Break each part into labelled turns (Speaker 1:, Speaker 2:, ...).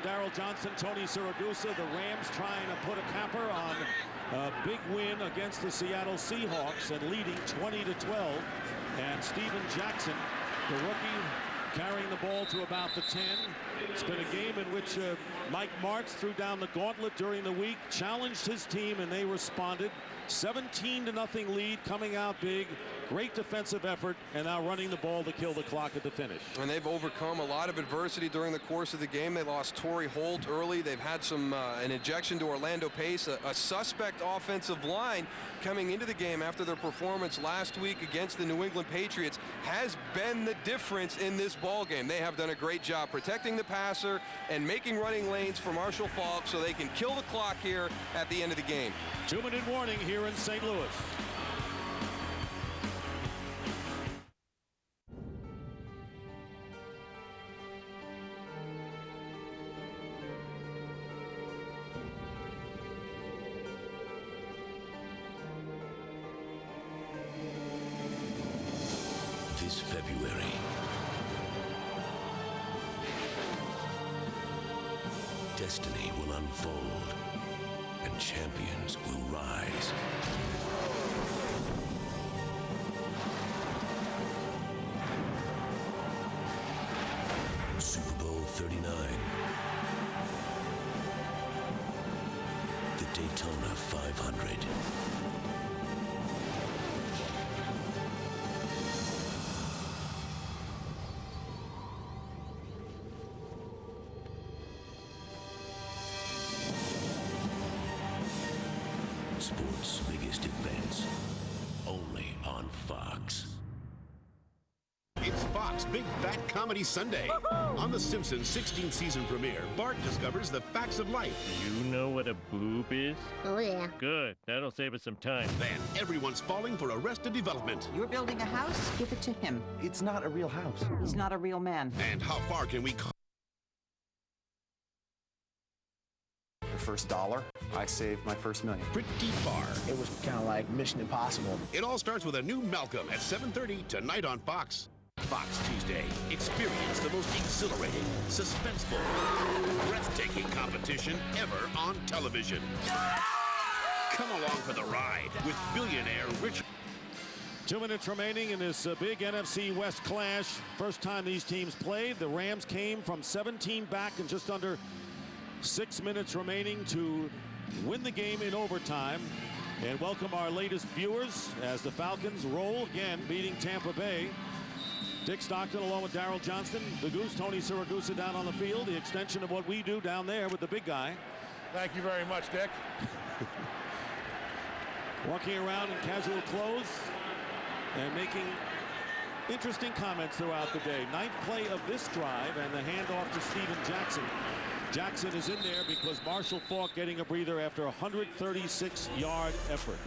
Speaker 1: Daryl Johnson, Tony Siragusa, the Rams trying to put a capper on a big win against the Seattle Seahawks and leading 20-12. And Steven Jackson, the rookie, carrying the ball to about the 10. It's been a game in which Mike Martz threw down the gauntlet during the week, challenged his team, and they responded. 17-0 lead, coming out big. Great defensive effort, and now running the ball to kill the clock at the finish.
Speaker 2: And they've overcome a lot of adversity during the course of the game. They lost Torrey Holt early. They've had an ejection to Orlando Pace, a suspect offensive line coming into the game after their performance last week against the New England Patriots has been the difference in this ball game. They have done a great job protecting the passer and making running lanes for Marshall Faulk so they can kill the clock here at the end of the game.
Speaker 1: 2-minute warning here in St. Louis.
Speaker 3: This February, destiny will unfold and champions will rise. Super Bowl 39. The Daytona 500. Sports' biggest events, only on Fox.
Speaker 4: It's Fox Big Fat Comedy Sunday. On The Simpsons' 16th season premiere, Bart discovers the facts of life.
Speaker 5: You know what a boob is?
Speaker 6: Oh, yeah.
Speaker 5: Good. That'll save us some time.
Speaker 4: Then everyone's falling for Arrested Development.
Speaker 7: You're building a house? Give it to him.
Speaker 8: It's not a real house.
Speaker 7: He's not a real man.
Speaker 4: And how far can we
Speaker 8: The first dollar, I saved my first million.
Speaker 4: pretty far?
Speaker 9: It was kind of like Mission Impossible.
Speaker 4: It all starts with a new Malcolm at 7:30 tonight on Fox. Fox Tuesday. Experience the most exhilarating, suspenseful, breathtaking competition ever on television. Come along for the ride with billionaire Richard.
Speaker 1: 2 minutes remaining in this big NFC West clash. First time these teams played. The Rams came from 17 back in just under 6 minutes remaining to win the game in overtime. And welcome our latest viewers as the Falcons roll again, beating Tampa Bay. Dick Stockton along with Daryl Johnston, the Goose, Tony Siragusa down on the field, the extension of what we do down there with the big guy.
Speaker 10: Thank you very much, Dick.
Speaker 1: Walking around in casual clothes and making interesting comments throughout the day. Ninth play of this drive and the handoff to Steven Jackson. Jackson is in there because Marshall Faulk getting a breather after a 136-yard effort.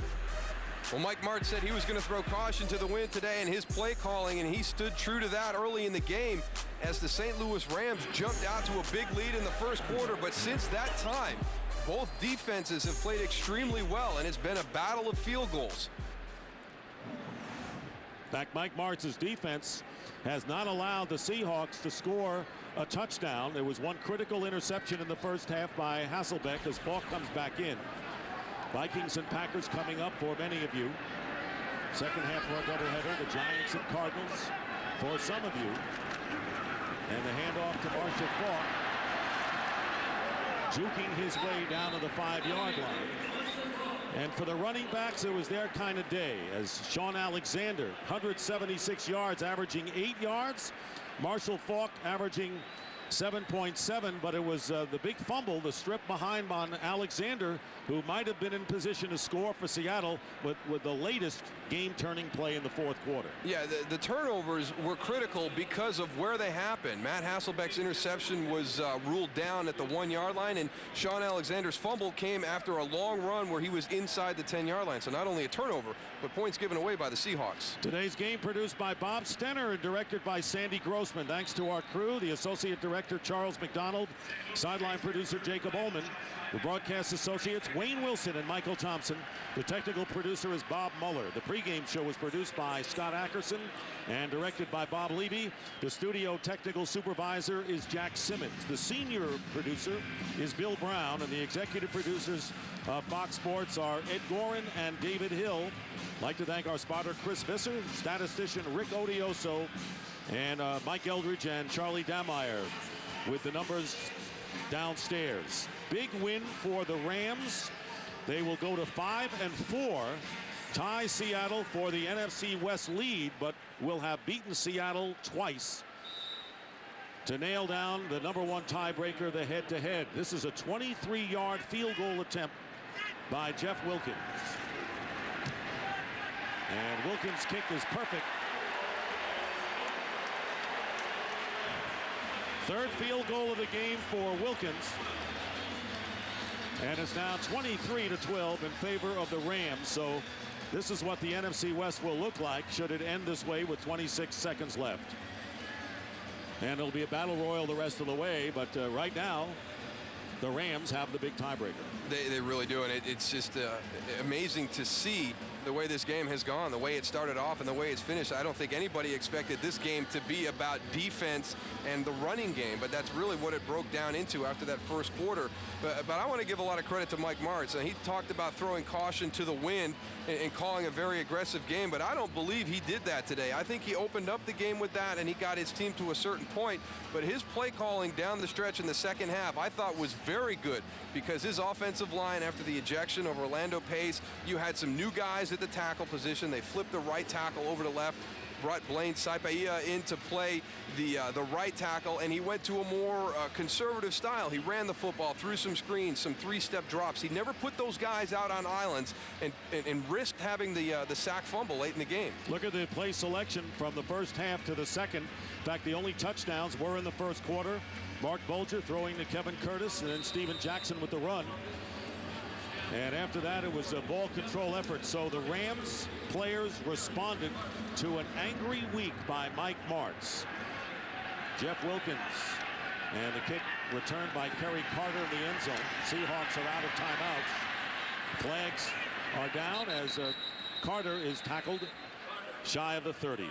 Speaker 2: Well, Mike Martz said he was going to throw caution to the wind today in his play calling, and he stood true to that early in the game as the St. Louis Rams jumped out to a big lead in the first quarter. But since that time, both defenses have played extremely well, and it's been a battle of field goals.
Speaker 1: In fact, Mike Martz's defense has not allowed the Seahawks to score a touchdown. There was one critical interception in the first half by Hasselbeck as Faulk comes back in. Vikings and Packers coming up for many of you. Second half for a doubleheader, the Giants and Cardinals for some of you. And the handoff to Marshall Faulk, juking his way down to the 5-yard line. And for the running backs, it was their kind of day as Sean Alexander, 176 yards, averaging 8 yards. Marshall Faulk averaging 7.7, but it was the big fumble, the strip behind on Alexander, who might have been in position to score for Seattle with the latest game-turning play in the fourth quarter.
Speaker 2: Yeah, the turnovers were critical because of where they happened. Matt Hasselbeck's interception was ruled down at the 1-yard line, and Sean Alexander's fumble came after a long run where he was inside the 10-yard line. So not only a turnover, but points given away by the Seahawks.
Speaker 1: Today's game produced by Bob Stenner and directed by Sandy Grossman. Thanks to our crew, the associate director director Charles McDonald, sideline producer Jacob Ullman, the broadcast associates Wayne Wilson and Michael Thompson. The technical producer is Bob Muller. The pregame show was produced by Scott Ackerson and directed by Bob Levy. The studio technical supervisor is Jack Simmons. The senior producer is Bill Brown, and the executive producers of Fox Sports are Ed Gorin and David Hill. I'd like to thank our spotter Chris Visser, statistician Rick Odioso, and Mike Eldridge and Charlie Dameyer with the numbers downstairs. Big win for the Rams. They will go to 5-4, tie Seattle for the NFC West lead, but will have beaten Seattle twice to nail down the #1 tiebreaker, the head-to-head. This is a 23-yard field goal attempt by Jeff Wilkins. And Wilkins' kick is perfect. Third field goal of the game for Wilkins. And it's now 23-12 in favor of the Rams. So this is what the NFC West will look like should it end this way with 26 seconds left. And it'll be a battle royal the rest of the way. But right now, the Rams have the big tiebreaker.
Speaker 2: They really do. And it's just amazing to see the way this game has gone, the way it started off and the way it's finished. I don't think anybody expected this game to be about defense and the running game, but that's really what it broke down into after that first quarter. But I want to give a lot of credit to Mike Martz. And he talked about throwing caution to the wind and calling a very aggressive game, but I don't believe he did that today. I think he opened up the game with that, and he got his team to a certain point, but his play calling down the stretch in the second half I thought was very good, because his offensive line, after the ejection of Orlando Pace, you had some new guys at the tackle position. They flipped the right tackle over to left, brought Blaine Saipaia in to play the right tackle, and he went to a more conservative style. He ran the football, threw some screens, some three-step drops. He never put those guys out on islands and risked having the sack fumble late in the game.
Speaker 1: Look at the play selection from the first half to the second. In fact, the only touchdowns were in the first quarter. Mark Bulger throwing to Kevin Curtis, and then Steven Jackson with the run. And after that, it was a ball control effort. So the Rams players responded to an angry week by Mike Martz. Jeff Wilkins, and the kick returned by Kerry Carter in the end zone. Seahawks are out of timeouts. Flags are down as Carter is tackled shy of the 30.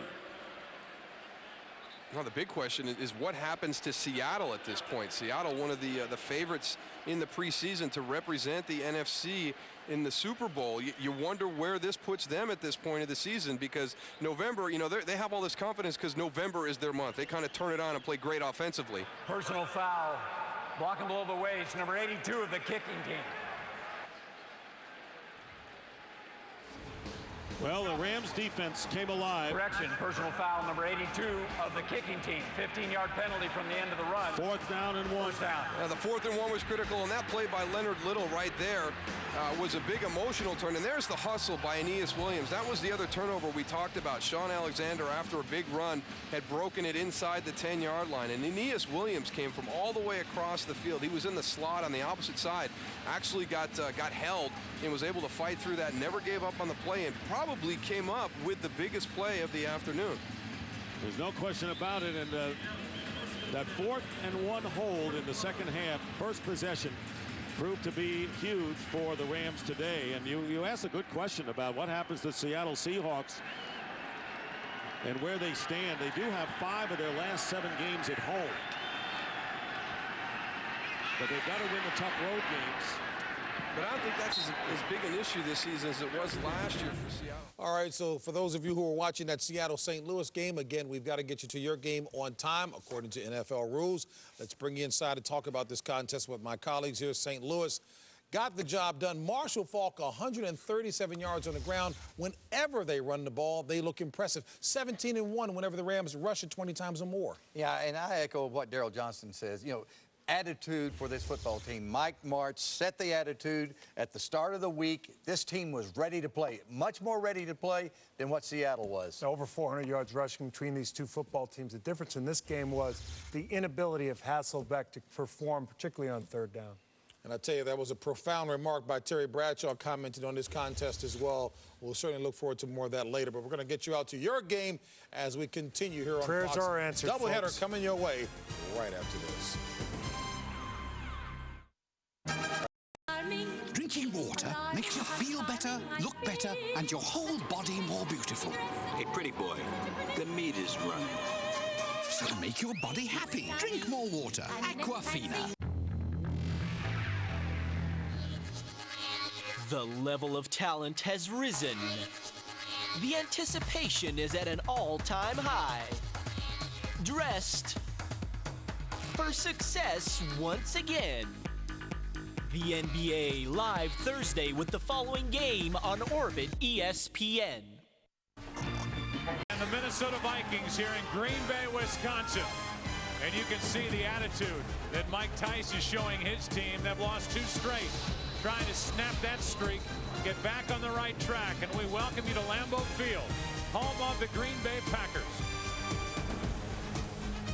Speaker 2: Well, the big question is what happens to Seattle at this point. Seattle, one of the favorites in the preseason to represent the NFC in the Super Bowl. You wonder where this puts them at this point of the season, because November, you know, they have all this confidence because November is their month. They kind of turn it on and play great offensively.
Speaker 6: Personal foul, blocking below the waist, number 82 of the kicking team.
Speaker 1: Well, the Rams defense came alive.
Speaker 6: Correction, personal foul, number 82 of the kicking team. 15-yard penalty from the end of the run.
Speaker 1: 4th down and 1.
Speaker 2: The 4th and 1 was critical, and that play by Leonard Little right there was a big emotional turn. And there's the hustle by Aeneas Williams. That was the other turnover we talked about. Sean Alexander, after a big run, had broken it inside the 10-yard line. And Aeneas Williams came from all the way across the field. He was in the slot on the opposite side, actually got held and was able to fight through that, never gave up on the play, and probably came up with the biggest play of the afternoon.
Speaker 1: There's no question about it. And that 4th and 1 hold in the second half, first possession, proved to be huge for the Rams today. And you asked a good question about what happens to Seattle Seahawks and where they stand. They do have 5 of their last 7 games at home, but they've got to win the tough road games.
Speaker 2: But I don't think that's as big an issue this season as it was last year for Seattle.
Speaker 11: All right, so for those of you who are watching that Seattle-St. Louis game, again, we've got to get you to your game on time, according to NFL rules. Let's bring you inside and talk about this contest with my colleagues here. St. Louis got the job done. Marshall Faulk, 137 yards on the ground. Whenever they run the ball, they look impressive. 17-1 whenever the Rams rush it 20 times or more.
Speaker 12: Yeah, and I echo what Daryl Johnston says. You know, attitude for this football team. Mike Martz set the attitude at the start of the week. This team was ready to play, much more ready to play than what Seattle was.
Speaker 13: Over 400 yards rushing between these two football teams. The difference in this game was the inability of Hasselbeck to perform, particularly on 3rd down.
Speaker 11: And I tell you, that was a profound remark by Terry Bradshaw, commenting on this contest as well. We'll certainly look forward to more of that later. But we're going to get you out to your game as we continue here on
Speaker 13: Prayers
Speaker 11: Fox.
Speaker 13: are answered,
Speaker 11: Doubleheader
Speaker 13: folks.
Speaker 11: coming your way right after this.
Speaker 14: Drinking water makes you feel better, look better, and your whole body more beautiful.
Speaker 15: Hey, pretty boy, the meat is running.
Speaker 14: So to make your body happy, drink more water. Aquafina.
Speaker 16: The level of talent has risen. The anticipation is at an all-time high. Dressed for success once again. The NBA live Thursday with the following game on Orbit ESPN.
Speaker 17: And the Minnesota Vikings here in Green Bay, Wisconsin. And you can see the attitude that Mike Tice is showing his team. They've lost 2 straight. Trying to snap that streak, get back on the right track. And we welcome you to Lambeau Field, home of the Green Bay Packers.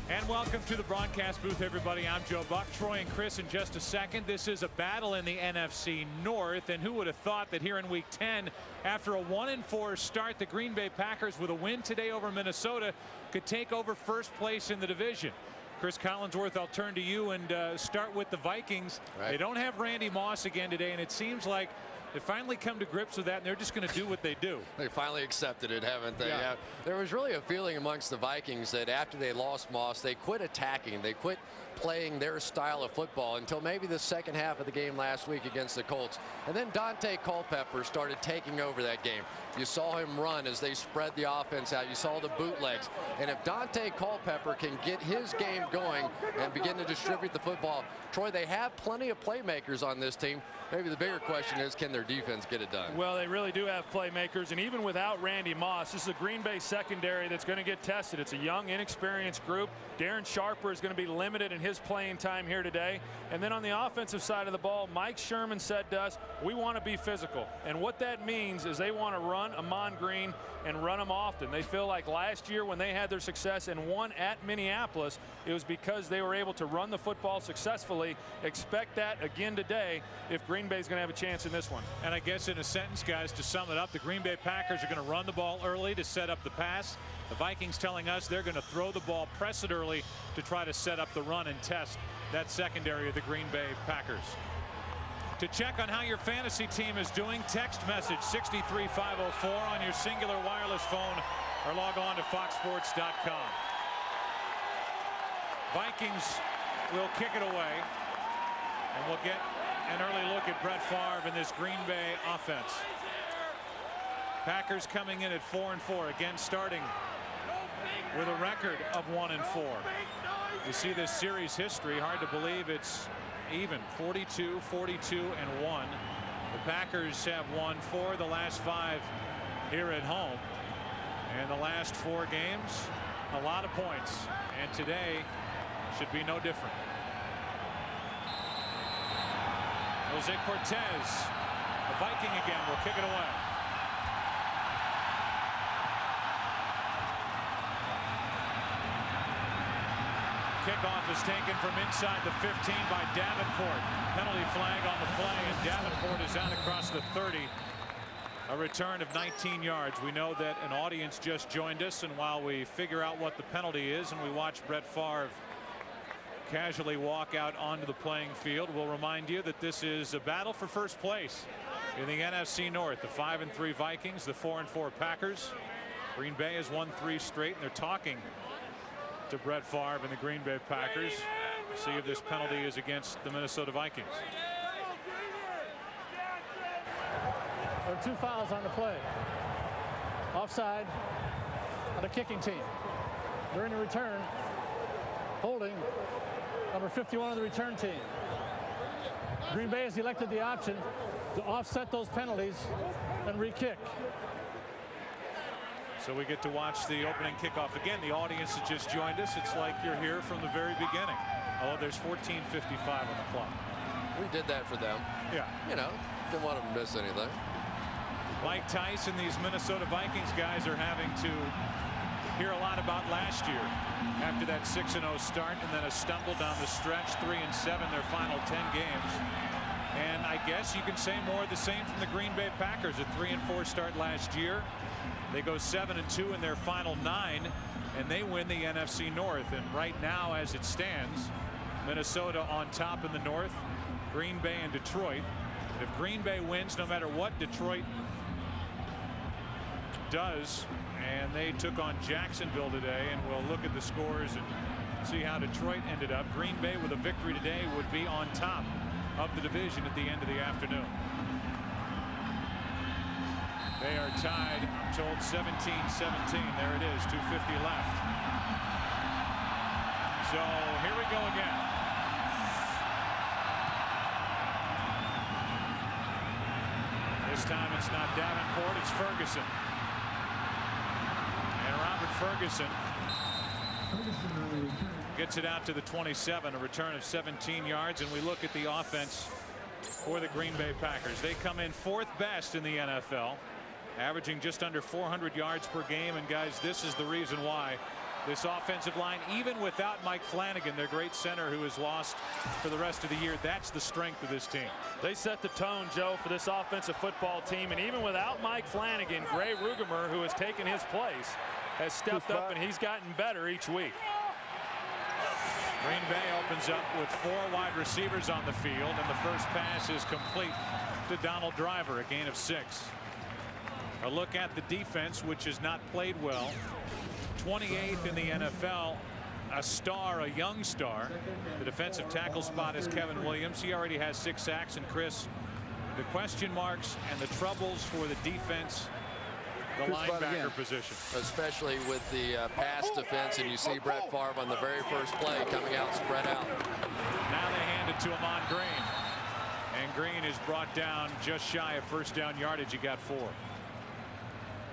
Speaker 17: And welcome to the broadcast booth, everybody. I'm Joe Buck, Troy and Chris in just a second. This is a battle in the NFC North, and who would have thought that here in Week 10, after a 1-4 start, the Green Bay Packers, with a win today over Minnesota, could take over first place in the division. Chris Collinsworth, I'll turn to you and start with the Vikings. Right. They don't have Randy Moss again today, and it seems like they finally come to grips with that, and they're just going to do what they do.
Speaker 18: They finally accepted it, haven't they?
Speaker 17: Yeah.
Speaker 18: There was really a feeling amongst the Vikings that after they lost Moss, they quit attacking. They quit playing their style of football until maybe the second half of the game last week against the Colts. And then Dante Culpepper started taking over that game. You saw him run as they spread the offense out. You saw the bootlegs. And if Dante Culpepper can get his game going and begin to distribute the football, Troy, they have plenty of playmakers on this team. Maybe the bigger question is, can their defense get it done?
Speaker 17: Well, they really do have playmakers, and even without Randy Moss, this is a Green Bay secondary that's going to get tested. It's a young, inexperienced group. Darren Sharper is going to be limited in his playing time here today. And then on the offensive side of the ball, Mike Sherman said to us, we want to be physical. And what that means is they want to run Amon Green and run them often. They feel like last year when they had their success and won at Minneapolis, it was because they were able to run the football successfully. Expect that again today if Green Bay's going to have a chance in this one. And I guess in a sentence, guys, to sum it up, the Green Bay Packers are going to run the ball early to set up the pass. The Vikings telling us they're going to throw the ball, press it early to try to set up the run and test that secondary of the Green Bay Packers. To check on how your fantasy team is doing, text message 63504 on your singular wireless phone or log on to foxsports.com. Vikings will kick it away, and we'll get an early look at Brett Favre in this Green Bay offense. Packers coming in at 4-4, again starting with a record of 1-4. You see this series history, hard to believe it's even, 42, 42, and 1. The Packers have won 4 of the last 5 here at home. And the last 4 games, a lot of points. And today should be no different. Jose Cortez, the Viking again, will kick it away. Kickoff is taken from inside the 15 by Davenport. Penalty flag on the play, and Davenport is out across the 30. A return of 19 yards. We know that an audience just joined us, and while we figure out what the penalty is and we watch Brett Favre casually walk out onto the playing field, we'll remind you that this is a battle for first place in the NFC North. The 5-3 Vikings, the 4-4 Packers. Green Bay has won 3 straight, and they're talking to Brett Favre and the Green Bay Packers. See if this penalty is against the Minnesota Vikings.
Speaker 19: There are 2 fouls on the play. Offside on the kicking team. During the return, holding number 51 of the return team. Green Bay has elected the option to offset those penalties and re-kick.
Speaker 17: So we get to watch the opening kickoff again. The audience that just joined us, it's like you're here from the very beginning. Oh, there's 14:55 on the clock.
Speaker 18: We did that for them.
Speaker 17: Yeah.
Speaker 18: You know, didn't want them to miss anything.
Speaker 17: Mike Tice and these Minnesota Vikings guys are having to
Speaker 20: hear a lot about last year after that 6-0 start and then a stumble down the stretch, 3-7 their final 10 games. And I guess you can say more of the same from the Green Bay Packers. A 3-4 start last year. They go 7-2 in their final 9, and they win the NFC North. And right now, as it stands, Minnesota on top in the North, Green Bay and Detroit. If Green Bay wins, no matter what Detroit does, and they took on Jacksonville today, and we'll look at the scores and see how Detroit ended up. Green Bay with a victory today would be on top of the division at the end of the afternoon. They are tied, I'm told, 17-17. There it is, 2:50 left. So here we go again. This time it's not Davenport, it's Ferguson. And Robert Ferguson gets it out to the 27, a return of 17 yards, and we look at the offense for the Green Bay Packers. They come in 4th best in the NFL, averaging just under 400 yards per game. And guys, this is the reason why this offensive line, even without Mike Flanagan, their great center who is lost for the rest of the year, that's the strength of this team.
Speaker 17: They set the tone, Joe, for this offensive football team. And even without Mike Flanagan, Gray Rugemer, who has taken his place, has stepped up, and he's gotten better each week.
Speaker 20: Green Bay opens up with 4 wide receivers on the field, and the first pass is complete to Donald Driver, a gain of 6. A look at the defense, which has not played well. 28th in the NFL, a star, a young star. The defensive tackle spot is Kevin Williams. He already has 6 sacks. And Chris, the question marks and the troubles for the defense, the linebacker position,
Speaker 18: especially with the pass defense, and you see Brett Favre on the very first play coming out spread out.
Speaker 20: Now they hand it to Amon Green, and Green is brought down just shy of first down yardage. He got 4.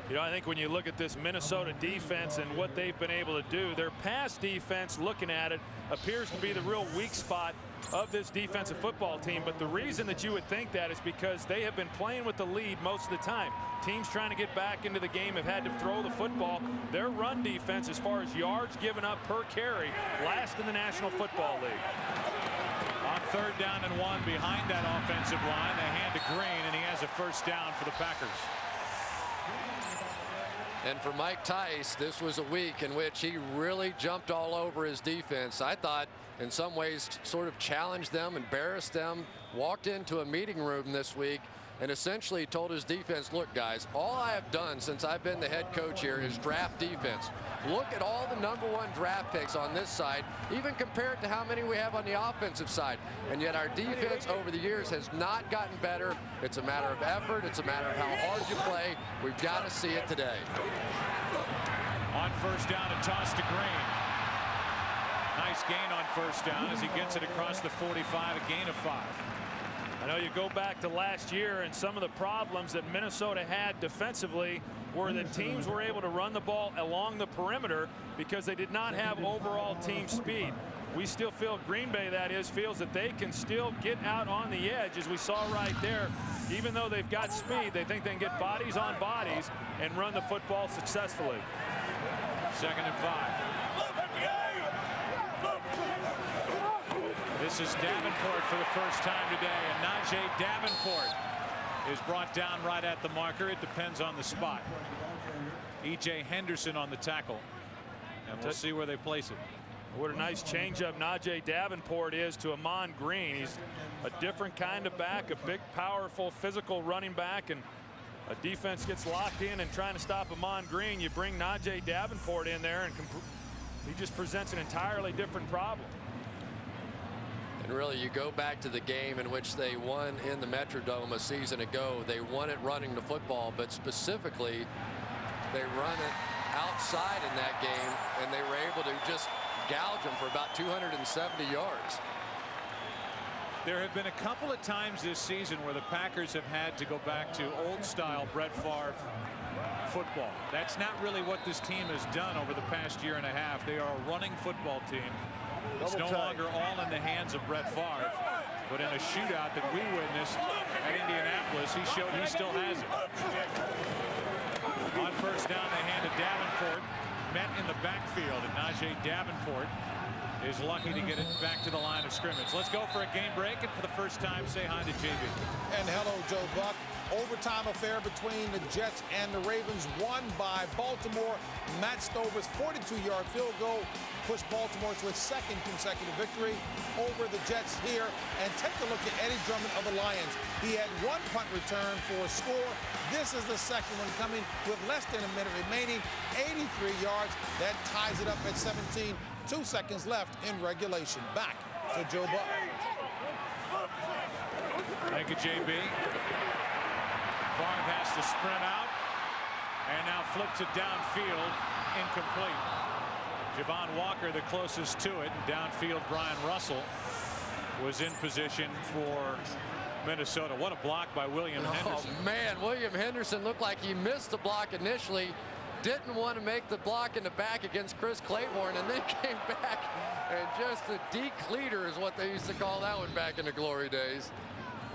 Speaker 17: You know, I think when you look at this Minnesota defense and what they've been able to do, their pass defense, looking at it, appears to be the real weak spot of this defensive football team. But the reason that you would think that is because they have been playing with the lead most of the time. Teams trying to get back into the game have had to throw the football. Their run defense, as far as yards given up per carry, last in the National Football League.
Speaker 20: On 3rd down and 1 behind that offensive line, they hand to Green, and he has a first down for the Packers.
Speaker 18: And for Mike Tice, this was a week in which he really jumped all over his defense. I thought in some ways sort of challenged them, embarrassed them, walked into a meeting room this week and essentially told his defense, look guys, all I have done since I've been the head coach here is draft defense. Look at all the #1 draft picks on this side, even compared to how many we have on the offensive side. And yet our defense over the years has not gotten better. It's a matter of effort. It's a matter of how hard you play. We've got to see it today.
Speaker 20: On first down, a toss to Green. Nice gain on first down as he gets it across the 45, a gain of 5.
Speaker 17: I know you go back to last year, and some of the problems that Minnesota had defensively were that teams were able to run the ball along the perimeter because they did not have overall team speed. We still feel, Green Bay that is, feels that they can still get out on the edge, as we saw right there. Even though they've got speed, they think they can get bodies on bodies and run the football successfully.
Speaker 20: 2nd and 5. This is Davenport for the first time today, and Najee Davenport is brought down right at the marker. It depends on the spot. E.J. Henderson on the tackle, and we'll see where they place it.
Speaker 17: What a nice changeup Najee Davenport is to Amon Green. He's a different kind of back, a big, powerful, physical running back, and a defense gets locked in and trying to stop Amon Green. You bring Najee Davenport in there, and he just presents an entirely different problem.
Speaker 18: And really, you go back to the game in which they won in the Metrodome a season ago. They won it running the football, but specifically, they run it outside in that game, and they were able to just gouge them for about 270 yards.
Speaker 20: There have been a couple of times this season where the Packers have had to go back to old-style Brett Favre football. That's not really what this team has done over the past year and a half. They are a running football team. It's no longer all in the hands of Brett Favre, but in a shootout that we witnessed at Indianapolis, he showed he still has it. On first down, they hand to Davenport. met in the backfield, and Najee Davenport is lucky to get it back to the line of scrimmage. Let's go for a game break, and for the first time, say hi to JB.
Speaker 11: And hello, Joe Buck. Overtime affair between the Jets and the Ravens, won by Baltimore. Matt Stover's 42-yard field goal pushed Baltimore to its second consecutive victory over the Jets here. And take a look at Eddie Drummond of the Lions. He had one punt return for a score. This is the second one coming with less than a minute remaining, 83 yards. That ties it up at 17. 2 seconds left in regulation. Back to Joe Buck.
Speaker 20: Thank you, JB. Favre has to sprint out and now flips it downfield, incomplete. Javon Walker the closest to it, and downfield Brian Russell was in position for Minnesota. What a block by William Henderson.
Speaker 18: Oh man, William Henderson looked like he missed the block initially, didn't want to make the block in the back against Chris Claiborne, and then came back and just a decleater is what they used to call that one back in the glory days.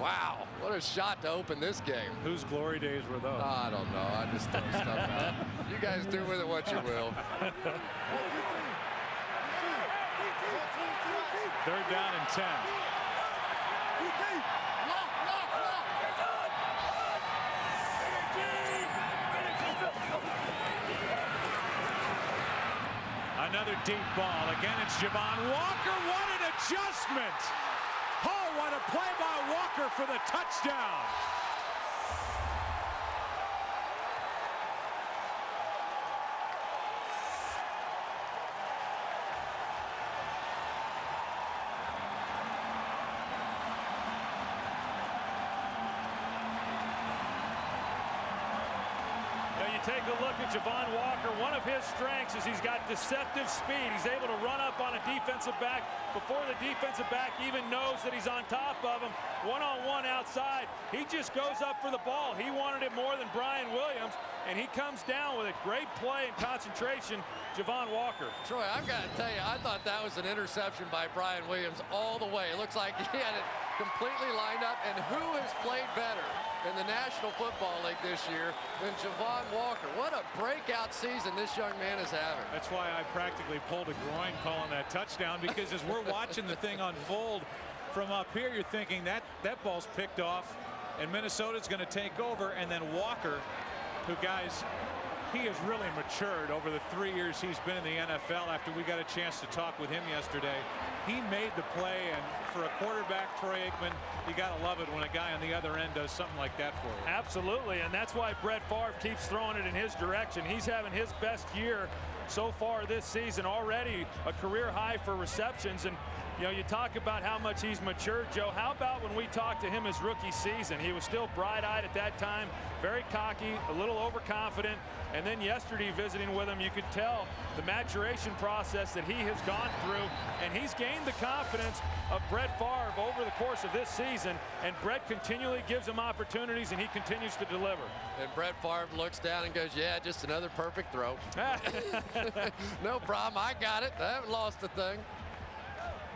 Speaker 18: Wow, what a shot to open this game.
Speaker 20: Whose glory days were those?
Speaker 18: I don't know. I just throw stuff out. You guys do with it what you will.
Speaker 20: Third down and 10. Another deep ball. Again, it's Javon Walker. What an adjustment! Oh, what a play by Walker for the touchdown.
Speaker 17: Take a look at Javon Walker. One of his strengths is he's got deceptive speed. He's able to run up on a defensive back before the defensive back even knows that he's on top of him. One-on-one outside. He just goes up for the ball. He wanted it more than Brian Williams, and he comes down with a great play and concentration, Javon Walker.
Speaker 18: Troy, I've got to tell you, I thought that was an interception by Brian Williams all the way. It looks like he had it completely lined up, and who has played better in the National Football League this year than Javon Walker? What a breakout season this young man is having.
Speaker 20: That's why I practically pulled a groin calling that touchdown, because as we're watching the thing unfold from up here, you're thinking that ball's picked off and Minnesota's going to take over, and then Walker, who, guys, he has really matured over the 3 years he's been in the NFL. After we got a chance to talk with him yesterday, he made the play, and for a quarterback, Troy Aikman, you got to love it when a guy on the other end does something like that for you.
Speaker 17: Absolutely, and that's why Brett Favre keeps throwing it in his direction. He's having his best year so far this season, already a career high for receptions. And you know, you talk about how much he's matured, Joe. How about when we talked to him his rookie season? He was still bright-eyed at that time, very cocky, a little overconfident. And then yesterday, visiting with him, you could tell the maturation process that he has gone through, and he's gained the confidence of Brett Favre over the course of this season, and Brett continually gives him opportunities, and he continues to deliver.
Speaker 18: And Brett Favre looks down and goes, yeah, just another perfect throw. No problem, I got it. I haven't lost a thing.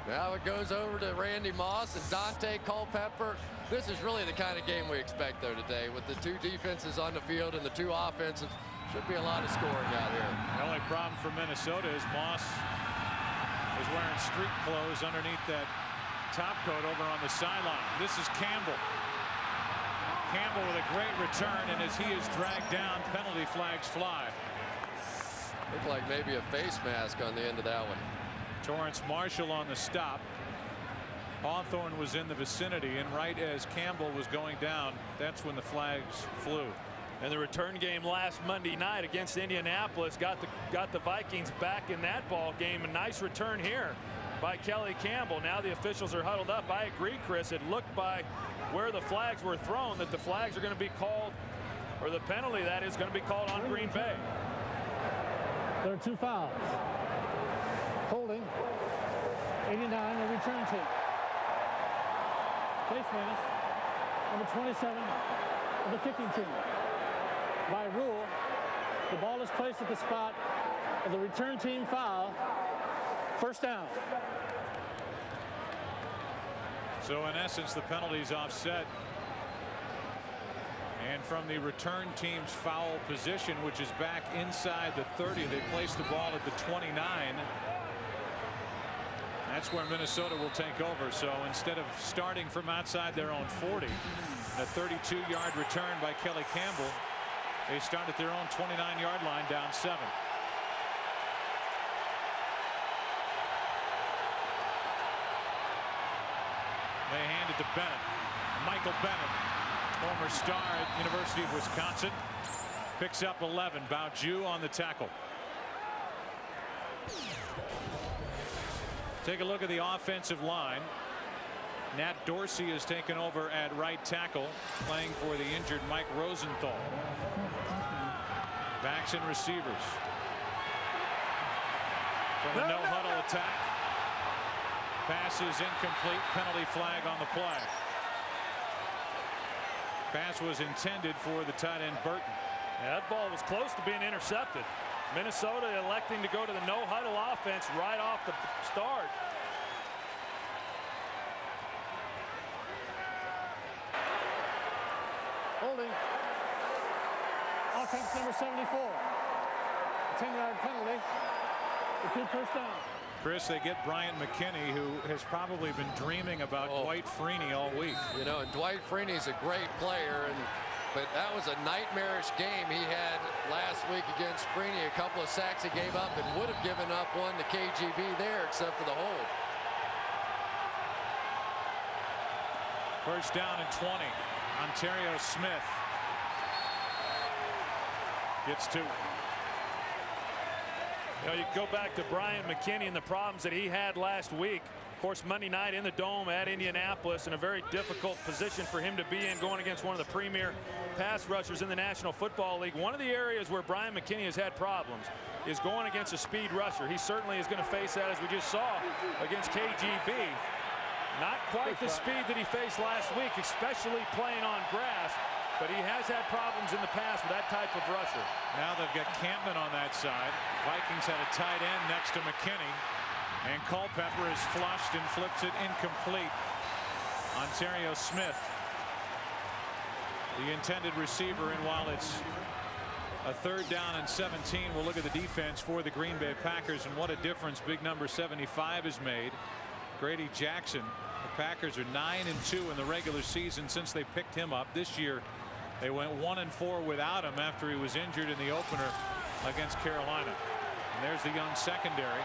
Speaker 18: Now it goes over to Randy Moss and Dante Culpepper. This is really the kind of game we expect, though, today, with the two defenses on the field and the two offenses. Should be a lot of scoring out here.
Speaker 20: The only problem for Minnesota is Moss is wearing street clothes underneath that top coat over on the sideline. This is Campbell. Campbell with a great return, and as he is dragged down, penalty flags fly.
Speaker 18: Looked like maybe a face mask on the end of that one.
Speaker 20: Torrance Marshall on the stop. Hawthorne was in the vicinity, and right as Campbell was going down, that's when the flags flew.
Speaker 17: And the return game last Monday night against Indianapolis got the Vikings back in that ball game. A nice return here by Kelly Campbell. Now the officials are huddled up. I agree, Chris. It looked by where the flags were thrown that the flags are going to be called, or the penalty that is going to be called on Green Bay.
Speaker 19: There are two fouls. Holding 89, the return team. Face mask, number 27 of the kicking team. By rule, the ball is placed at the spot of the return team foul. First down.
Speaker 20: So in essence, the penalty's offset. And from the return team's foul position, which is back inside the 30, they place the ball at the 29. That's where Minnesota will take over. So instead of starting from outside their own 40, a 32-yard return by Kelly Campbell, they start at their own 29-yard line, down 7. They hand it to Bennett. Michael Bennett, former star at University of Wisconsin, picks up 11. Bauju on the tackle. Take a look at the offensive line. Nat Dorsey has taken over at right tackle, playing for the injured Mike Rosenthal. Backs and receivers. From a no-huddle attack. Pass is incomplete. Penalty flag on the play. Pass was intended for the tight end Burton.
Speaker 17: Yeah, that ball was close to being intercepted. Minnesota electing to go to the no-huddle offense right off the start.
Speaker 19: Holding. Offense number 74. 10-yard penalty. Repeat first down.
Speaker 20: Chris, they get Bryant McKinney, who has probably been dreaming about Dwight Freeney all week.
Speaker 18: You know, and Dwight Freeney's a great player, but that was a nightmarish game he had last week against Freeney. A couple of sacks he gave up and would have given up one to KGB there except for the hold.
Speaker 20: First down and 20. Ontario Smith gets 2.
Speaker 17: You know, you go back to Brian McKinney and the problems that he had last week. Of course, Monday night in the Dome at Indianapolis, in a very difficult position for him to be in, going against one of the premier pass rushers in the National Football League. One of the areas where Brian McKinney has had problems is going against a speed rusher. He certainly is going to face that, as we just saw against KGB. Not quite the speed that he faced last week, especially playing on grass, but he has had problems in the past with that type of rusher.
Speaker 20: Now they've got Campman on that side. Vikings had a tight end next to McKinney, and Culpepper is flushed and flips it incomplete. Ontario Smith, the intended receiver, and while it's a 3rd down and 17, we'll look at the defense for the Green Bay Packers, and what a difference big number 75 has made. Grady Jackson. The Packers are 9-2 in the regular season since they picked him up. This year they went 1-4 without him after he was injured in the opener against Carolina. And there's the young secondary.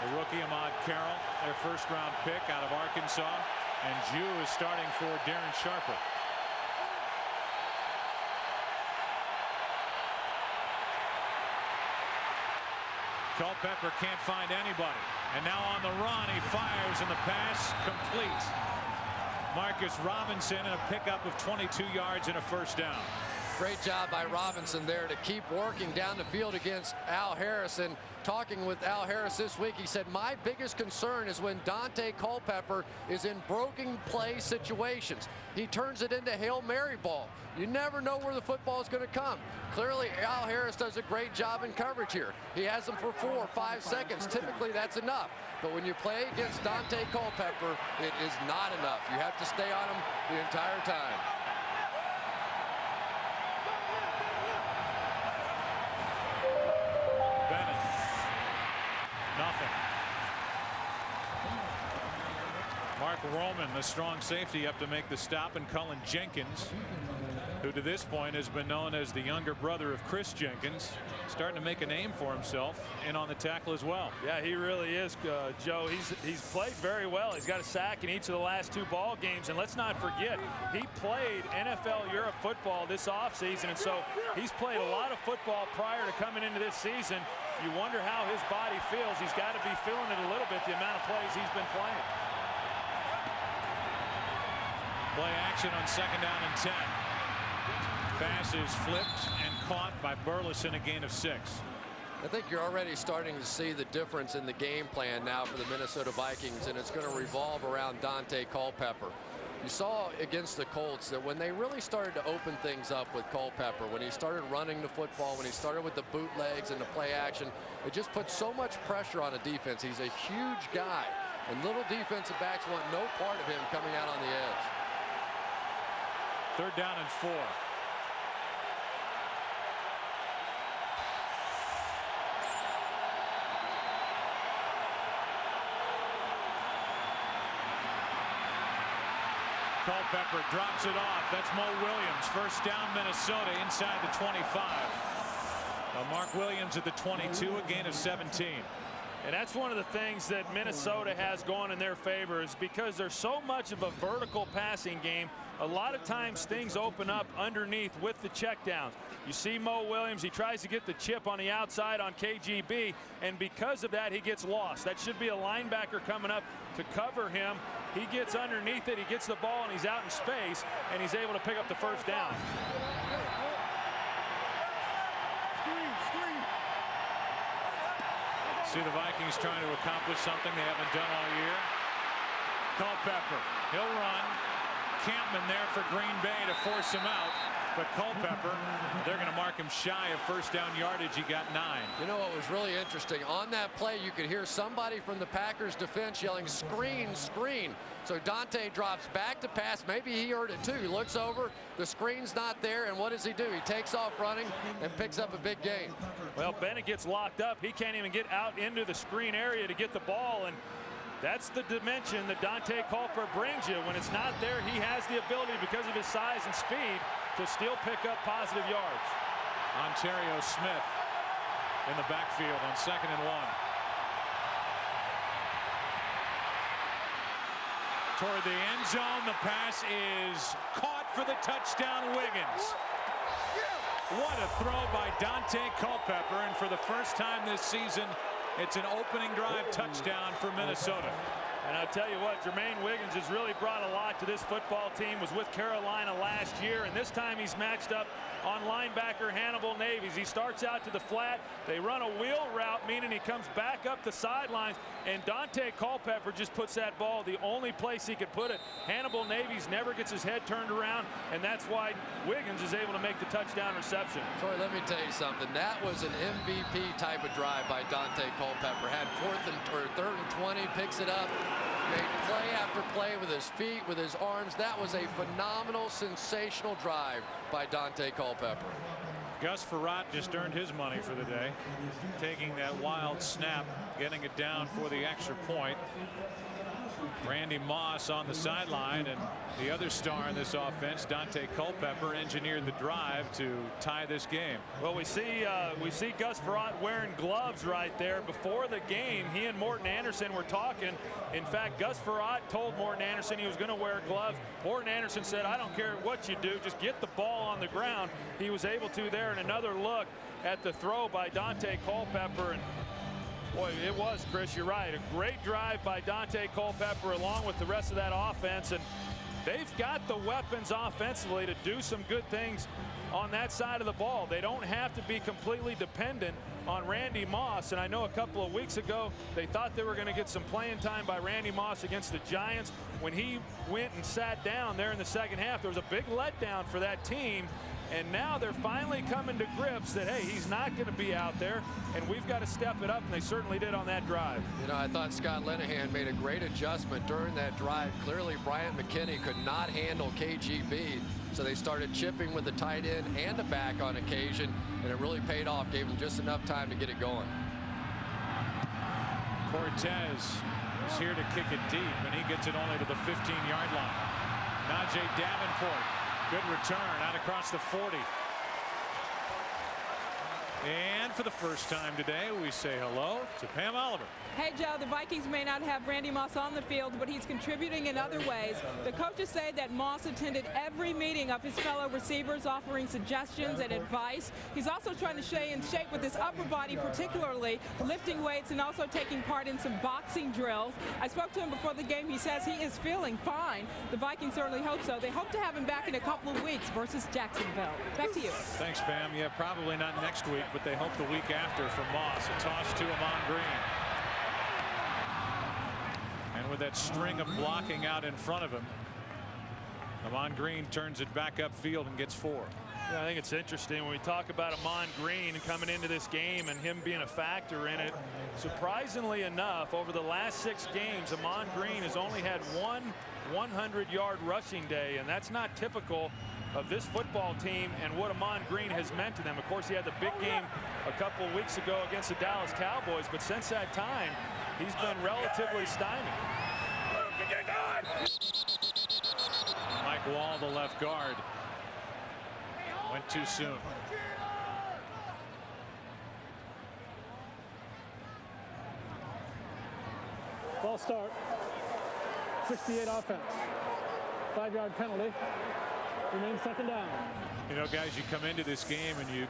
Speaker 20: The rookie Ahmad Carroll, their 1st-round pick out of Arkansas, and Jew is starting for Darren Sharper. Culpepper can't find anybody, and now on the run he fires, and the pass complete. Marcus Robinson, and a pickup of 22 yards and a 1st down.
Speaker 18: Great job by Robinson there to keep working down the field against Al Harris. And talking with Al Harris this week, he said, my biggest concern is when Dante Culpepper is in broken play situations. He turns it into Hail Mary ball. You never know where the football is going to come. Clearly, Al Harris does a great job in coverage here. He has them for 4 or 5 seconds. Typically, that's enough. But when you play against Dante Culpepper, it is not enough. You have to stay on him the entire time.
Speaker 20: Nothing. Mark Roman, the strong safety, up to make the stop, and Cullen Jenkins, who to this point has been known as the younger brother of Chris Jenkins, starting to make a name for himself in on the tackle as well.
Speaker 17: Yeah, he really is, Joe. He's played very well. He's got a sack in each of the last 2 ball games, and let's not forget, he played NFL Europe football this offseason, and so he's played a lot of football prior to coming into this season. You wonder how his body feels. He's got to be feeling it a little bit, the amount of plays he's been playing.
Speaker 20: Play action on 2nd down and 10. Pass is flipped and caught by Burleson, a gain of 6.
Speaker 18: I think you're already starting to see the difference in the game plan now for the Minnesota Vikings, and it's going to revolve around Dante Culpepper. You saw against the Colts that when they really started to open things up with Culpepper, when he started running the football, when he started with the bootlegs and the play action, it just put so much pressure on a defense. He's a huge guy, and little defensive backs want no part of him coming out on the edge.
Speaker 20: 3rd down and 4. Culpepper drops it off. That's Mo Williams. First down, Minnesota inside the 25. Mark Williams at the 22, a gain of 17.
Speaker 17: And that's one of the things that Minnesota has going in their favor, is because there's so much of a vertical passing game. A lot of times things open up underneath with the checkdowns. You see Mo Williams, he tries to get the chip on the outside on KGB, and because of that, he gets lost. That should be a linebacker coming up to cover him. He gets underneath it, he gets the ball, and he's out in space, and he's able to pick up the first down.
Speaker 20: See the Vikings trying to accomplish something they haven't done all year. Culpepper, he'll run. Campman there for Green Bay to force him out. But Culpepper, they're going to mark him shy of first down yardage. He got 9.
Speaker 18: You know what was really interesting? On that play, you could hear somebody from the Packers defense yelling, screen, screen. So Dante drops back to pass. Maybe he heard it too. He looks over, the screen's not there, and what does he do? He takes off running and picks up a big gain.
Speaker 17: Well, Bennett gets locked up. He can't even get out into the screen area to get the ball, and that's the dimension that Dante Culpepper brings you. When it's not there, he has the ability, because of his size and speed, to still pick up positive yards.
Speaker 20: Ontario Smith in the backfield on 2nd and 1. Toward the end zone, the pass is caught for the touchdown, Wiggins. What a throw by Dante Culpepper, and for the first time this season, it's an opening drive touchdown for Minnesota.
Speaker 17: And I'll tell you what, Jermaine Wiggins has really brought a lot to this football team. Was with Carolina last year, and this time he's matched up on linebacker Hannibal Navies. He starts out to the flat. They run a wheel route, meaning he comes back up the sidelines, and Dante Culpepper just puts that ball the only place he could put it. Hannibal Navies never gets his head turned around, and that's why Wiggins is able to make the touchdown reception.
Speaker 18: Troy, let me tell you something. That was an MVP type of drive by Dante Culpepper. Had 3rd and 20, picks it up. Made play after play with his feet, with his arms. That was a phenomenal, sensational drive by Dante Culpepper.
Speaker 20: Gus Frerotte just earned his money for the day, taking that wild snap, getting it down for the extra point. Randy Moss on the sideline, and the other star in this offense, Dante Culpepper, engineered the drive to tie this game.
Speaker 17: Well, we see Gus Frerotte wearing gloves right there. Before the game, he and Morton Anderson were talking. In fact, Gus Frerotte told Morton Anderson he was going to wear gloves. Morton Anderson said, I don't care what you do, just get the ball on the ground. He was able to there. And another look at the throw by Dante Culpepper, and boy, it was, Chris, you're right. A great drive by Dante Culpepper along with the rest of that offense. And they've got the weapons offensively to do some good things on that side of the ball. They don't have to be completely dependent on Randy Moss. And I know a couple of weeks ago, they thought they were going to get some playing time by Randy Moss against the Giants. When he went and sat down there in the second half, there was a big letdown for that team. And now they're finally coming to grips that, hey, he's not going to be out there, and we've got to step it up, and they certainly did on that drive.
Speaker 18: You know, I thought Scott Linehan made a great adjustment during that drive. Clearly, Bryant McKinney could not handle KGB, so they started chipping with the tight end and the back on occasion, and it really paid off, gave him just enough time to get it going.
Speaker 20: Cortez is here to kick it deep, and he gets it only to the 15-yard line. Najee Davenport. Good return out across the 40. And for the first time today, we say hello to Pam Oliver.
Speaker 21: Hey, Joe, the Vikings may not have Randy Moss on the field, but he's contributing in other ways. The coaches say that Moss attended every meeting of his fellow receivers, offering suggestions and advice. He's also trying to stay in shape with his upper body, particularly lifting weights and also taking part in some boxing drills. I spoke to him before the game. He says he is feeling fine. The Vikings certainly hope so. They hope to have him back in a couple of weeks versus Jacksonville. Back to you.
Speaker 20: Thanks, Pam. Yeah, probably not next week, but they hope the week after for Moss. A toss to Amon Green. And with that string of blocking out in front of him, Amon Green turns it back upfield and gets 4.
Speaker 17: Yeah, I think it's interesting when we talk about Amon Green coming into this game and him being a factor in it. Surprisingly enough, over the last 6 games, Amon Green has only had one 100-yard rushing day, and that's not typical of this football team and what Amon Green has meant to them. Of course, he had the big game a couple of weeks ago against the Dallas Cowboys, but since that time, he's been relatively stymied.
Speaker 20: Wall, the left guard, went too soon.
Speaker 19: Ball start. 68 offense. 5-yard penalty. Remains second down.
Speaker 20: You know, guys, you come into this game and you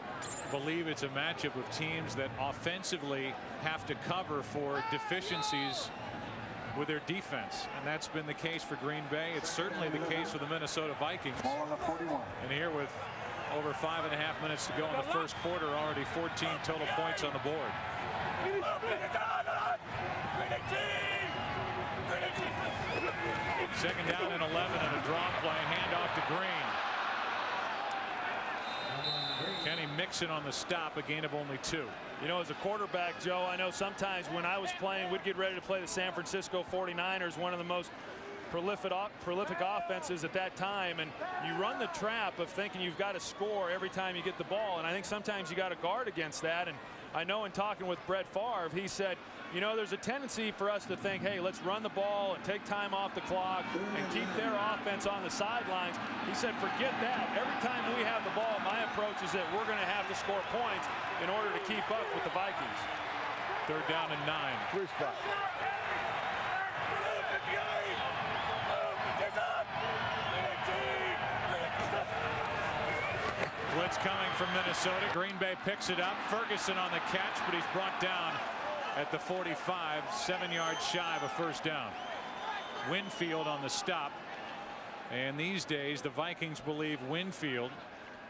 Speaker 20: believe it's a matchup of teams that offensively have to cover for deficiencies with their defense, and that's been the case for Green Bay. It's certainly the case for the Minnesota Vikings. And here with over 5.5 minutes to go in the first quarter, already 14 total points on the board. Second down and 11 and a draw play. Handoff to Green. Kenny Mixon on the stop, a gain of only 2.
Speaker 17: You know, as a quarterback, Joe, I know sometimes when I was playing, we'd get ready to play the San Francisco 49ers, one of the most prolific offenses at that time, and you run the trap of thinking you've got to score every time you get the ball, and I think sometimes you got to guard against that. And I know in talking with Brett Favre, he said, you know, there's a tendency for us to think, hey, let's run the ball and take time off the clock and keep their offense on the sidelines. He said, forget that. Every time we have the ball, my approach is that we're going to have to score points in order to keep up with the Vikings.
Speaker 20: Third down and 9.
Speaker 13: Three spot.
Speaker 20: Blitz coming from Minnesota. Green Bay picks it up. Ferguson on the catch, but he's brought down at the 45, 7 yards shy of a first down. Winfield on the stop. And these days, the Vikings believe Winfield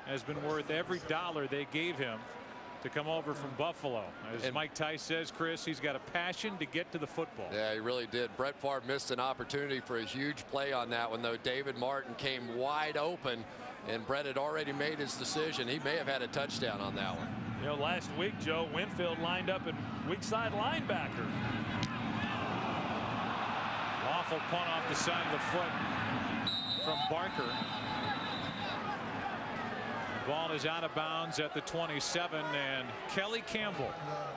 Speaker 20: has been worth every dollar they gave him to come over from Buffalo. As Mike Tice says, Chris, he's got a passion to get to the football.
Speaker 18: Yeah, he really did. Brett Favre missed an opportunity for a huge play on that one, though. David Martin came wide open, and Brett had already made his decision. He may have had a touchdown on that one.
Speaker 17: You know, last week, Joe, Winfield lined up at weak side linebacker.
Speaker 20: Awful punt off the side of the foot from Barker. The ball is out of bounds at the 27, and Kelly Campbell.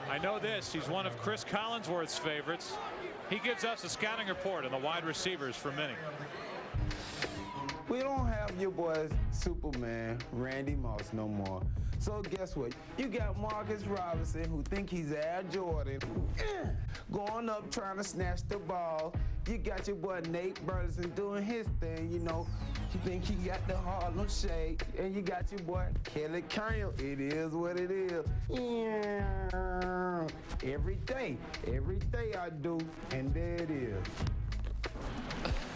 Speaker 20: I know this. He's one of Chris Collinsworth's favorites. He gives us a scouting report on the wide receivers for Minnie.
Speaker 3: We don't have your boy Superman, Randy Moss, no more. So guess what? You got Marcus Robinson, who think he's Air Jordan, going up trying to snatch the ball. You got your boy Nate Burleson doing his thing, you know. You think he got the Harlem Shake, and you got your boy Kelly Campbell. It is what it is. Yeah. Every day I do, and there it is.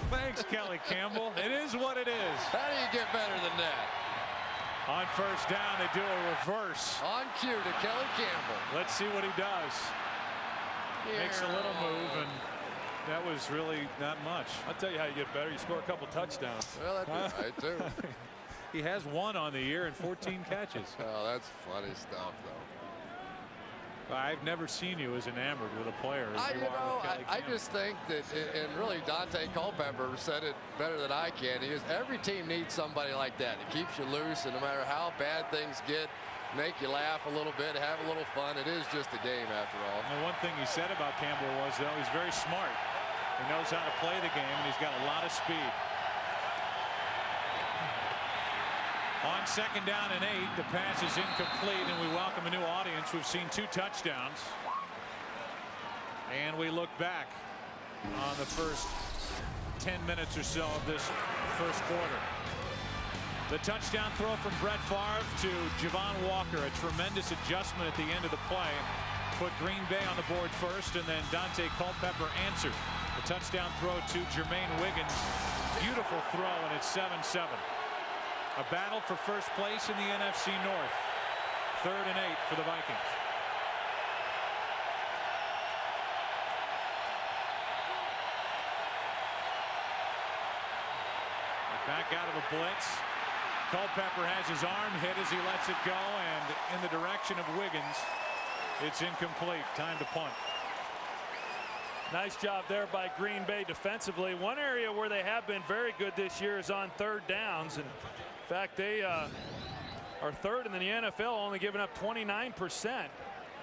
Speaker 20: Thanks, Kelly Campbell. It is what it is.
Speaker 18: How do you get better than that?
Speaker 20: On first down, they do a reverse.
Speaker 18: On cue to Kelly Campbell.
Speaker 20: Let's see what he does. Makes a little move, and that was really not much.
Speaker 17: I'll tell you how you get better. You score a couple touchdowns.
Speaker 18: Well, that'd be right, too.
Speaker 20: He has 1 on the year and 14 catches.
Speaker 18: Oh, that's funny stuff, though.
Speaker 20: I've never seen you as enamored with a player as you are with Kelly
Speaker 18: I
Speaker 20: Campbell.
Speaker 18: just think that, and really Dante Culpepper said it better than I can. Every team needs somebody like that. It keeps you loose, and no matter how bad things get, make you laugh a little bit, have a little fun. It is just a game after all.
Speaker 20: And one thing he said about Campbell was, though, he's very smart. He knows how to play the game, and he's got a lot of speed. On second down and 8, the pass is incomplete, and we welcome a new audience. We've seen 2 touchdowns. And we look back on the first 10 minutes or so of this first quarter. The touchdown throw from Brett Favre to Javon Walker, a tremendous adjustment at the end of the play. Put Green Bay on the board first, and then Dante Culpepper answered. The touchdown throw to Jermaine Wiggins. Beautiful throw, and it's 7-7. A battle for first place in the NFC North. 3rd and 8 for the Vikings. Back out of a blitz. Culpepper has his arm hit as he lets it go, and in the direction of Wiggins. It's incomplete. Time to punt.
Speaker 17: Nice job there by Green Bay defensively. One area where they have been very good this year is on 3rd downs. And in fact, they are 3rd in the NFL, only giving up 29%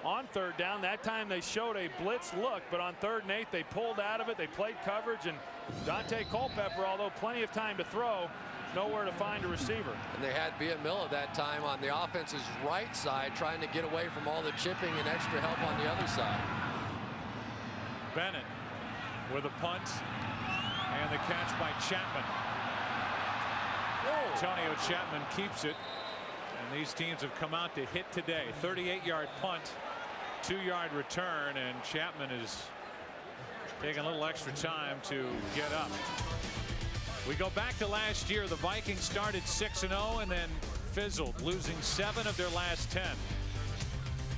Speaker 17: on 3rd down. That time they showed a blitz look, but on 3rd and 8 they pulled out of it. They played coverage and Dante Culpepper, although plenty of time to throw, nowhere to find a receiver.
Speaker 18: And they had Biamilla that time on the offense's right side, trying to get away from all the chipping and extra help on the other side.
Speaker 20: Bennett with a punt and the catch by Chapman. Antonio Chapman keeps it, and these teams have come out to hit today. 38-yard punt, 2-yard return, and Chapman is taking a little extra time to get up. We go back to last year. The Vikings started 6-0 and then fizzled, losing 7 of their last 10.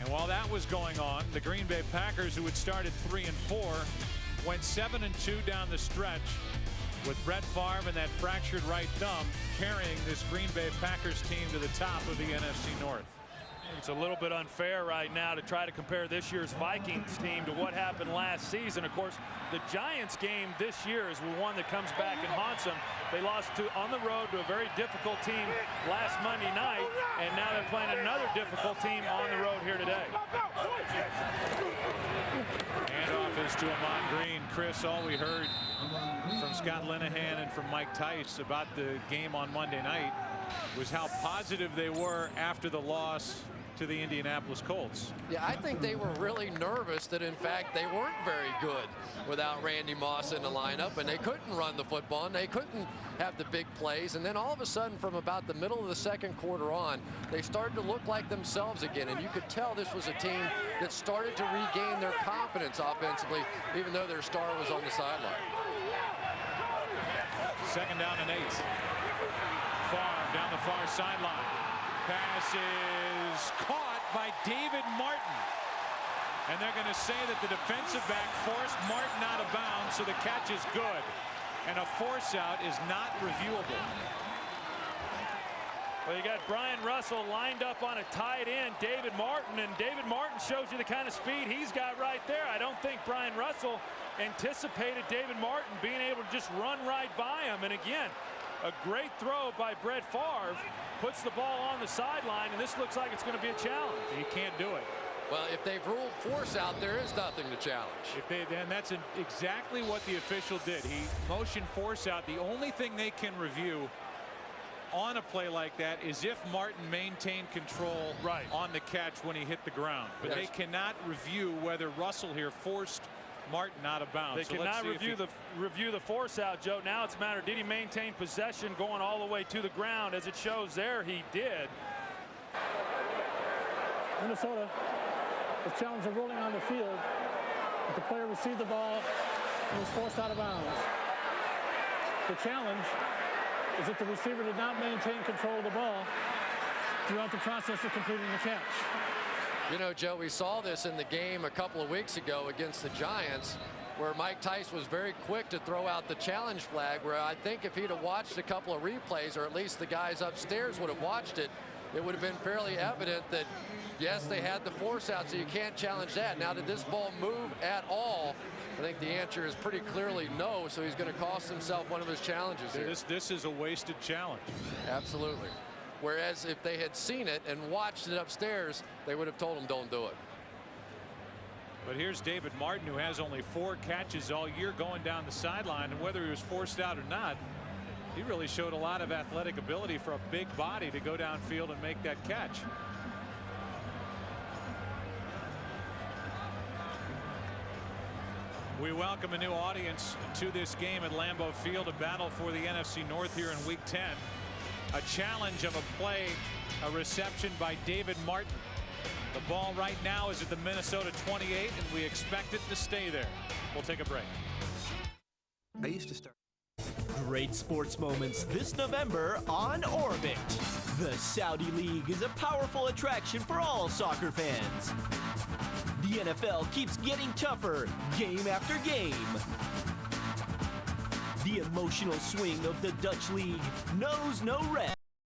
Speaker 20: And while that was going on, the Green Bay Packers, who had started 3-4, went 7-2 down the stretch, with Brett Favre and that fractured right thumb carrying this Green Bay Packers team to the top of the NFC North.
Speaker 17: It's a little bit unfair right now to try to compare this year's Vikings team to what happened last season. Of course, the Giants game this year is one that comes back and haunts them. They lost on the road to a very difficult team last Monday night, and now they're playing another difficult team on the road here today.
Speaker 20: Handoff is to Ahman Green. Chris, all we heard from Scott Linehan and from Mike Tice about the game on Monday night was how positive they were after the loss to the Indianapolis Colts.
Speaker 18: Yeah, I think they were really nervous that, in fact, they weren't very good without Randy Moss in the lineup, and they couldn't run the football, and they couldn't have the big plays. And then all of a sudden, from about the middle of the second quarter on, they started to look like themselves again, and you could tell this was a team that started to regain their confidence offensively, even though their star was on the sideline.
Speaker 20: 2nd down and 8. Favre down the far sideline. Pass is caught by David Martin. And they're going to say that the defensive back forced Martin out of bounds, so the catch is good. And a force out is not reviewable.
Speaker 17: Well, you got Brian Russell lined up on a tight end, David Martin, and David Martin shows you the kind of speed he's got right there. I don't think Brian Russell anticipated David Martin being able to just run right by him. And again, a great throw by Brett Favre puts the ball on the sideline, and this looks like it's going to be a challenge.
Speaker 20: You can't do it.
Speaker 18: Well, if they've ruled force out, there is nothing to challenge.
Speaker 20: And that's exactly what the official did. He motioned force out. The only thing they can review on a play like that is if Martin maintained control on the catch when he hit the ground. But they cannot review whether Russell here forced Martin out of bounds.
Speaker 17: They cannot review the force out, Joe. Now it's a matter, did he maintain possession going all the way to the ground? As it shows there, he did.
Speaker 19: Minnesota, the challenge of rolling on the field, but the player received the ball and was forced out of bounds. The challenge is that the receiver did not maintain control of the ball throughout the process of completing the catch.
Speaker 18: You know, Joe, we saw this in the game a couple of weeks ago against the Giants, where Mike Tice was very quick to throw out the challenge flag, where I think if he'd have watched a couple of replays, or at least the guys upstairs would have watched it, it would have been fairly evident that, yes, they had the force out, so you can't challenge that. Now, did this ball move at all? I think the answer is pretty clearly no, so he's going to cost himself one of his challenges here.
Speaker 20: This is a wasted challenge.
Speaker 18: Absolutely. Whereas if they had seen it and watched it upstairs, they would have told him don't do it.
Speaker 20: But here's David Martin, who has only 4 catches all year going down the sideline, and whether he was forced out or not, he really showed a lot of athletic ability for a big body to go downfield and make that catch. We welcome a new audience to this game at Lambeau Field, a battle for the NFC North here in Week 10. A challenge of a play, a reception by David Martin. The ball right now is at the Minnesota 28, and we expect it to stay there. We'll take a break.
Speaker 5: I used to start.
Speaker 16: Great sports moments this November on Orbit. The Saudi League is a powerful attraction for all soccer fans. The NFL keeps getting tougher game after game. The emotional swing of the Dutch League knows no rest.